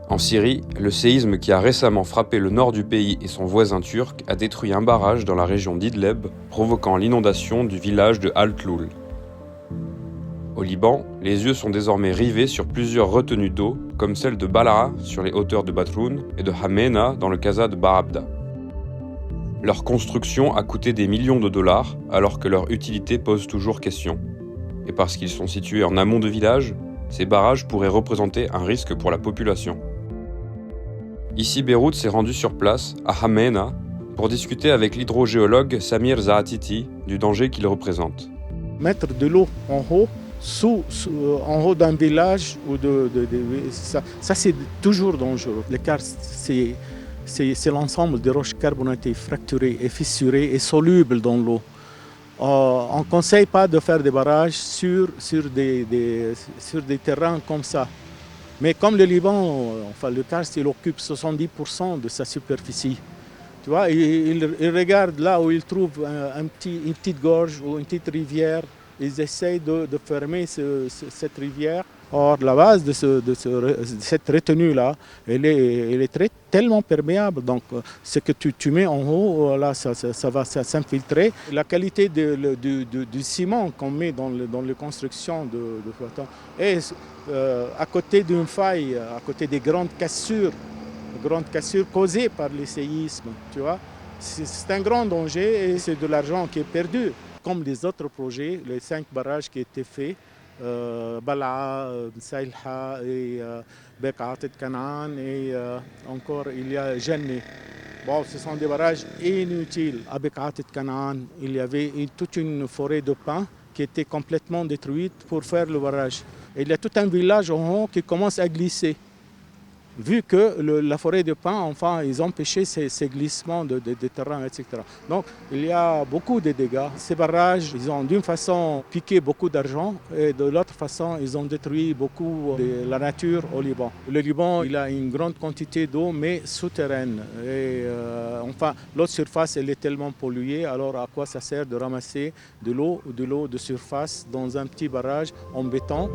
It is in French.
En Syrie, le séisme qui a récemment frappé le nord du pays et son voisin turc a détruit un barrage dans la région d'Idleb, provoquant l'inondation du village de Al-Tloul. Au Liban, les yeux sont désormais rivés sur plusieurs retenues d'eau, comme celle de Balaa sur les hauteurs de Batroun et de Hamena dans le Kaza de Barabda. Leur construction a coûté des millions de dollars, alors que leur utilité pose toujours question. Et parce qu'ils sont situés en amont de villages, ces barrages pourraient représenter un risque pour la population. Ici, Beyrouth s'est rendu sur place, à Hamena, pour discuter avec l'hydrogéologue Samir Zaatiti du danger qu'il représente. Mettre de l'eau en haut, en haut d'un village, ça c'est toujours dangereux. Le karst, c'est l'ensemble des roches carbonatées fracturées et fissurées et solubles dans l'eau. On ne conseille pas de faire des barrages sur des terrains comme ça. Mais comme le Liban, le karst, il occupe 70% de sa superficie. Tu vois, il regarde là où il trouve une petite gorge ou une petite rivière. Ils essayent de fermer cette rivière. Or, la base de cette retenue-là, elle est tellement perméable. Donc, ce que tu mets en haut, là, ça va s'infiltrer. La qualité du ciment qu'on met dans les constructions de flottants est à côté d'une faille, à côté des grandes cassures causées par les séismes. Tu vois, c'est un grand danger et c'est de l'argent qui est perdu. Comme les autres projets, les 5 barrages qui étaient faits, Balaa, Sailha et Bekaa Kanaan et encore il y a Janneh. Bon, ce sont des barrages inutiles. À Bekaa Kanaan, il y avait toute une forêt de pins qui était complètement détruite pour faire le barrage. Et il y a tout un village en haut qui commence à glisser. Vu que la forêt de pins, enfin, ils ont empêché ces glissements de terrain, etc. Donc, il y a beaucoup de dégâts. Ces barrages, ils ont d'une façon piqué beaucoup d'argent et de l'autre façon, ils ont détruit beaucoup de la nature au Liban. Le Liban, il a une grande quantité d'eau, mais souterraine. Et l'eau de surface, elle est tellement polluée, alors à quoi ça sert de ramasser de l'eau de surface dans un petit barrage en béton ?